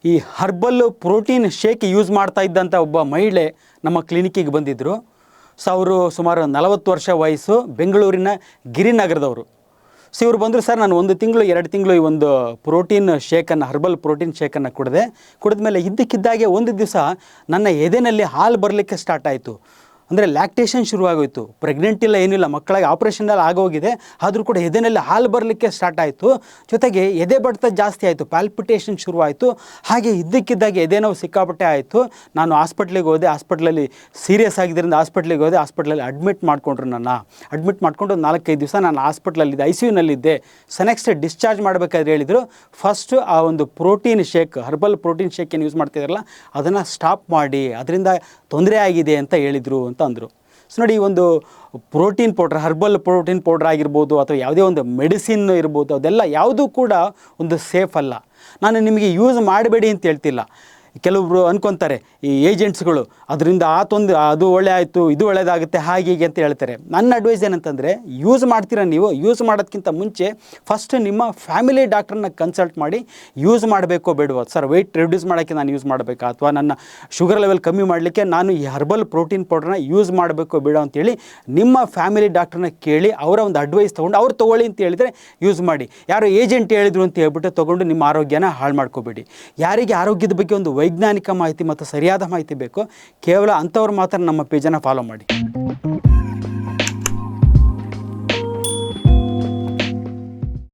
ಈ herbal protein shake use ಮಾಡ್ತಾ ಇದ್ದಂಥ ಒಬ್ಬ ಮಹಿಳೆ ನಮ್ಮ ಕ್ಲಿನಿಕ್ಕಿಗೆ ಬಂದಿದ್ದರು. ಅವರು ಸುಮಾರು 40 ವರ್ಷ ವಯಸ್ಸು, ಬೆಂಗಳೂರಿನ ಗಿರಿನಗರದವರು. ಇವರು ಬಂದರು, ಸರ್ ನಾನು 1 ತಿಂಗಳು 2 ತಿಂಗಳು ಈ ಒಂದು ಪ್ರೋಟೀನ್ ಶೇಕನ್ನು, ಹರ್ಬಲ್ ಪ್ರೋಟೀನ್ ಶೇಕನ್ನು ಕುಡಿದ್ಮೇಲೆ ಇದ್ದಕ್ಕಿದ್ದಾಗೆ ಒಂದು ದಿವಸ ನನ್ನ ಎದೆನಲ್ಲಿ ಹಾಲು ಬರಲಿಕ್ಕೆ ಸ್ಟಾರ್ಟ್ ಆಯಿತು. ಅಂದರೆ ಲ್ಯಾಕ್ಟೇಷನ್ ಶುರುವಾಗೋಯಿತು. ಪ್ರೆಗ್ನೆಂಟ್ ಇಲ್ಲ, ಏನಿಲ್ಲ, ಮಕ್ಕಳಿಗೆ ಆಪ್ರೇಷನಲ್ಲಿ ಆಗೋಗಿದೆ, ಆದರೂ ಕೂಡ ಎದೆನಲ್ಲಿ ಹಾಲು ಬರಲಿಕ್ಕೆ ಸ್ಟಾರ್ಟ್ ಆಯಿತು. ಜೊತೆಗೆ ಎದೆ ಬಡಿತ ಜಾಸ್ತಿ ಆಯಿತು, ಪ್ಯಾಲ್ಪಿಟೇಷನ್ ಶುರುವಾಯಿತು. ಹಾಗೆ ಇದ್ದಕ್ಕಿದ್ದಾಗೆ ಎದೆ ನೋವು ಸಿಕ್ಕಾಪಟ್ಟೆ ಆಯಿತು. ನಾನು ಹಾಸ್ಪಿಟ್ಲಿಗೆ ಹೋದೆ. ಹಾಸ್ಪಿಟ್ಲಲ್ಲಿ ಸೀರಿಯಸ್ ಆಗಿದ್ದರಿಂದ ಹಾಸ್ಪಿಟ್ಲಿಗೆ ಹೋದೆ. ಹಾಸ್ಪಿಟ್ಲಲ್ಲಿ ಅಡ್ಮಿಟ್ ಮಾಡಿಕೊಂಡ್ರು. ಅಡ್ಮಿಟ್ ಮಾಡಿಕೊಂಡು 4-5 ದಿವಸ ನಾನು ಹಾಸ್ಪಿಟ್ಲಲ್ಲಿದ್ದೆ, ICUನಲ್ಲಿದ್ದೆ. ನೆಕ್ಸ್ಟ್ ಡಿಸ್ಚಾರ್ಜ್ ಮಾಡಬೇಕಾದ್ರೆ ಹೇಳಿದರು, ಫಸ್ಟು ಆ ಒಂದು protein shake, herbal protein shake ಏನು ಯೂಸ್ ಮಾಡ್ತಿದ್ದಾರಲ್ಲ ಅದನ್ನು ಸ್ಟಾಪ್ ಮಾಡಿ, ಅದರಿಂದ ತೊಂದರೆ ಆಗಿದೆ ಅಂತ ಹೇಳಿದರು ಅಂತ ಅಂದರು. ಸೊ ನೋಡಿ, ಈ ಒಂದು protein powder, herbal protein powder ಆಗಿರ್ಬೋದು ಅಥವಾ ಯಾವುದೇ ಒಂದು ಮೆಡಿಸಿನ್ ಇರ್ಬೋದು, ಅದೆಲ್ಲ ಯಾವುದೂ ಕೂಡ ಒಂದು ಸೇಫ್ ಅಲ್ಲ. ನಾನು ನಿಮಗೆ ಯೂಸ್ ಮಾಡಬೇಡಿ ಅಂತ ಹೇಳ್ತಿಲ್ಲ. ಕೆಲವೊಬ್ರು ಅನ್ಕೊತಾರೆ, ಈ ಏಜೆಂಟ್ಸ್ಗಳು ಅದರಿಂದ ಅದು ಒಳ್ಳೆ ಆಯಿತು, ಇದು ಒಳ್ಳೆಯದಾಗುತ್ತೆ, ಹಾಗೆ ಹೀಗೆ ಅಂತ ಹೇಳ್ತಾರೆ. ನನ್ನ ಅಡ್ವೈಸ್ ಏನಂತಂದರೆ, ಯೂಸ್ ಮಾಡ್ತೀರಾ ನೀವು, ಯೂಸ್ ಮಾಡೋದಕ್ಕಿಂತ ಮುಂಚೆ ಫಸ್ಟ್ ನಿಮ್ಮ ಫ್ಯಾಮಿಲಿ ಡಾಕ್ಟ್ರನ್ನ ಕನ್ಸಲ್ಟ್ ಮಾಡಿ ಯೂಸ್ ಮಾಡಬೇಕೋ ಬೇಡವೋ. ಸರ್ ವೆಯ್ಟ್ ರಿಡ್ಯೂಸ್ ಮಾಡೋಕ್ಕೆ ನಾನು ಯೂಸ್ ಮಾಡಬೇಕಾ, ಅಥವಾ ನನ್ನ ಶುಗರ್ ಲೆವೆಲ್ ಕಮ್ಮಿ ಮಾಡಲಿಕ್ಕೆ ನಾನು ಈ ಹರ್ಬಲ್ ಪ್ರೋಟೀನ್ ಪೌಡ್ರನ್ನ ಯೂಸ್ ಮಾಡಬೇಕೋ ಬೇಡ ಅಂತೇಳಿ ನಿಮ್ಮ ಫ್ಯಾಮಿಲಿ ಡಾಕ್ಟ್ರನ್ನ ಕೇಳಿ ಅವರ ಒಂದು ಅಡ್ವೈಸ್ ತೊಗೊಂಡು ಅವ್ರು ತೊಗೊಳ್ಳಿ ಅಂತ ಹೇಳಿದರೆ ಯೂಸ್ ಮಾಡಿ. ಯಾರೋ ಏಜೆಂಟ್ ಹೇಳಿದ್ರು ಅಂತ ಹೇಳ್ಬಿಟ್ಟು ತೊಗೊಂಡು ನಿಮ್ಮ ಆರೋಗ್ಯನ ಹಾಳು ಮಾಡ್ಕೋಬೇಡಿ. ಯಾರಿಗೆ ಆರೋಗ್ಯದ ಬಗ್ಗೆ ಒಂದು ವೈಜ್ಞಾನಿಕ ಮಾಹಿತಿ ಮತ್ತು ಸರಿಯಾದ ಮಾಹಿತಿ ಬೇಕು, ಕೇವಲ ಅಂಥವ್ರು ಮಾತ್ರ ನಮ್ಮ ಪೇಜನ್ನು ಫಾಲೋ ಮಾಡಿ.